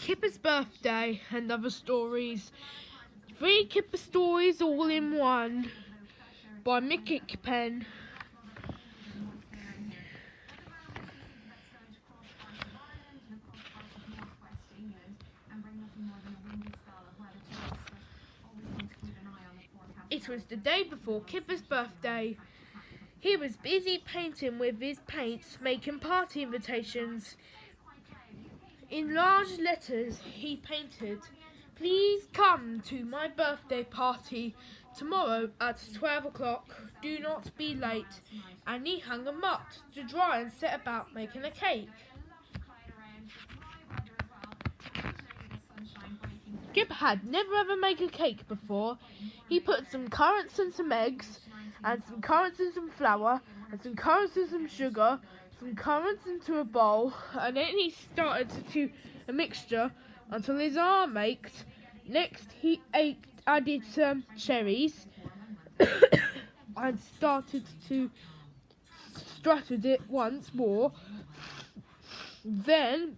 Kippers' birthday and other stories. 3 Kipper stories all in one by Mick Pen. It was the day before Kipper's birthday. He was busy painting with his paints, making party invitations. In large letters he painted, "Please come to my birthday party tomorrow at 12 o'clock. Do not be late." And he hung them up to dry and set about making a cake. Kipper had never ever made a cake before. He put some currants and some eggs, and some currants and some flour, and some currants and some sugar, some currants into a bowl, and then he started to a mixture until his arm ached. Next he added some cherries and started to strutted it once more. Then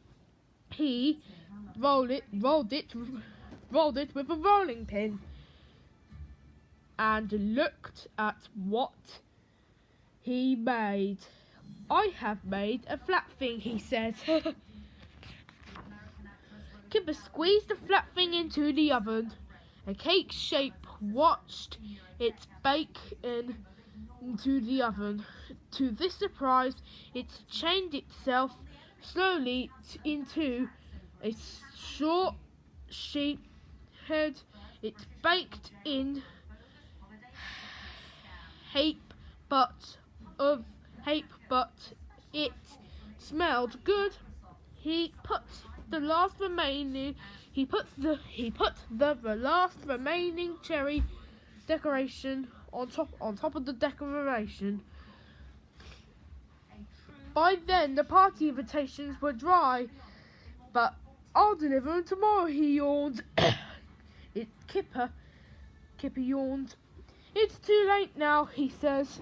he rolled it with a rolling pin and looked at what he made. "I have made a flat thing," he said. Kipper squeezed the flat thing into the oven. A cake shape watched it bake into the oven. To this surprise, it changed itself slowly into a short sheep head. It baked in but it smelled good. He put the last remaining cherry decoration on top of the decoration. By then the party invitations were dry. "But I'll deliver them tomorrow," he yawned. Kipper yawned. "It's too late now," he says.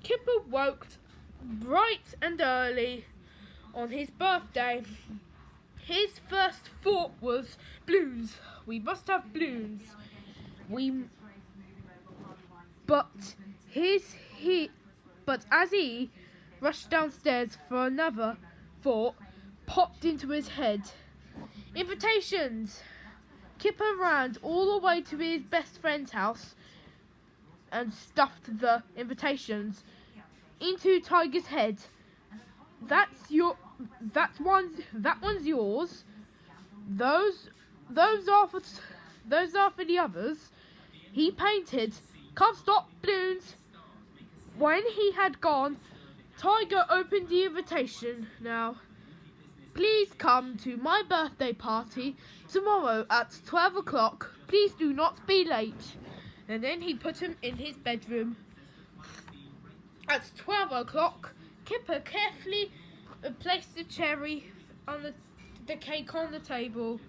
Kipper woke bright and early on his birthday. His first thought was, "Balloons. We must have balloons." But as he rushed downstairs for another thought popped into his head. Invitations! Kipper ran all the way to his best friend's house and stuffed the invitations into Tiger's head. That one's yours. Those are for the others." He painted, "Can't stop balloons." When he had gone, Tiger opened the invitation. "Now, please come to my birthday party tomorrow at 12 o'clock. Please do not be late." And then he put him in his bedroom. At 12 o'clock, Kipper carefully placed the cherry on the cake on the table.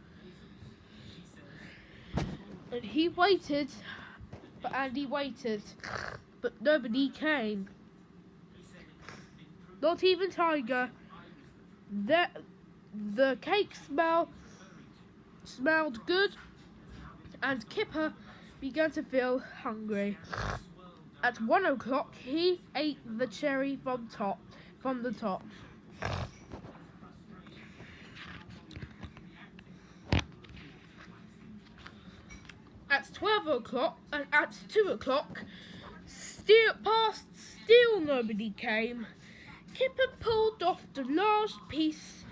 And he waited, but nobody came. Not even Tiger. The cake smelled good, and Kipper began to feel hungry. At 1 o'clock, he ate the cherry from the top. At 2 o'clock, still nobody came. Kipper pulled off the last piece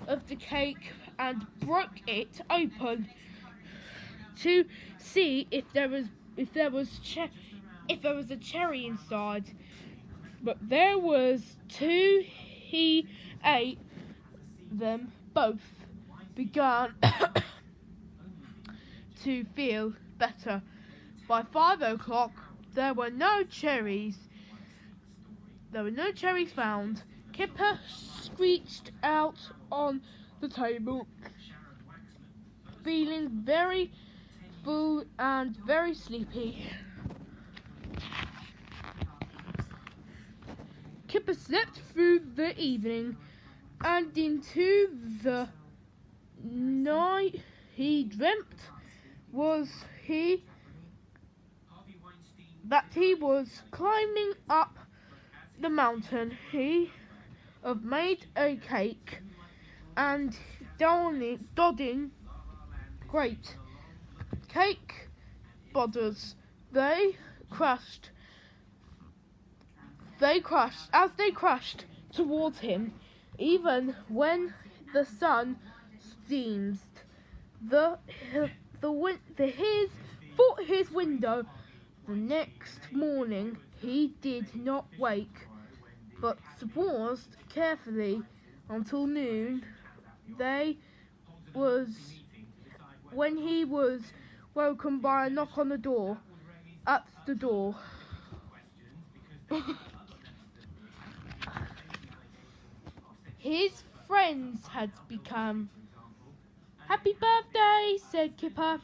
of the cake and broke it open to see if there was a cherry inside. But there was 2. He ate them both. Began to feel better. By 5 o'clock, there were no cherries found. Kipper screeched out on the table, feeling very full and very sleepy. Kipper slept through the evening And into the night he dreamt was that he was climbing up the mountain. He have made a cake and dodding great cake bodders. They crashed as they crashed towards him, even when the sun steamed his window. The next morning he did not wake, but paused carefully until noon. When he was woken by a knock on the door. At the door. His friends had become. "Happy birthday," said Kipper.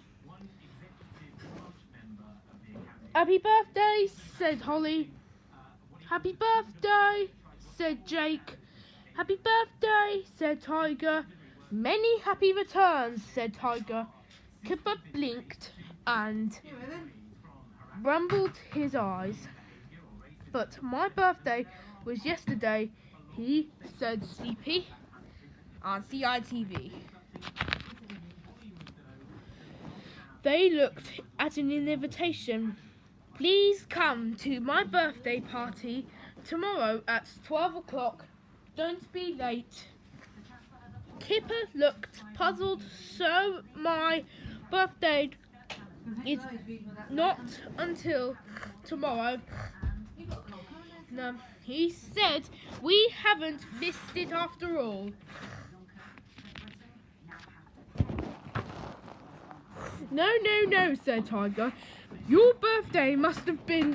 "Happy birthday," said Holly. "Happy birthday," said Jake. "Happy birthday," said Tiger. "Many happy returns," said Tiger. Kipper blinked and rumbled his eyes. "But my birthday was yesterday," he said sleepy on CITV. They looked at an invitation. "Please come to my birthday party tomorrow at 12 o'clock. Don't be late." Kipper looked puzzled. "So my birthday is not until tomorrow?" "No," he said. "We haven't missed it after all." No, said Tiger. "Your birthday must have been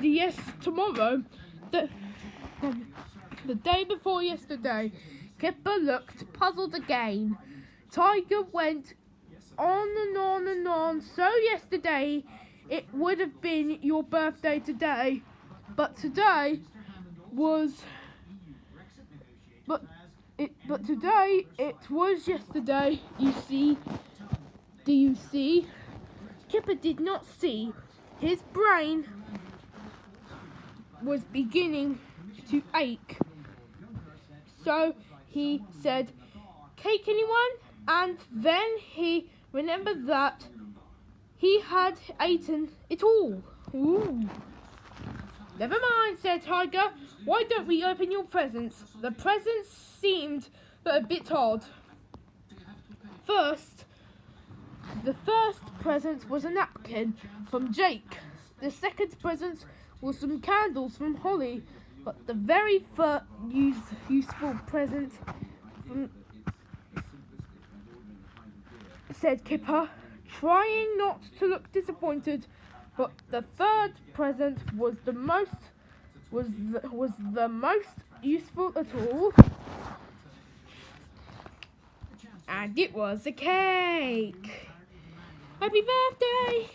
tomorrow. The day before yesterday." Kipper looked puzzled again. Tiger went on and on and on. "So yesterday it would have been your birthday today, but today it was yesterday. You see? Do you see?" Kipper did not see. His brain was beginning to ache. So he said, "Cake, anyone?" And then he remembered that he had eaten it all. "Ooh." "Never mind," said Tiger. "Why don't we open your presents?" The presents seemed a bit odd. The first present was a napkin from Jake. The second present was some candles from Holly. But the very first useful present said Kipper, trying not to look disappointed. But the third present was the most useful at all. And it was a cake. Happy birthday!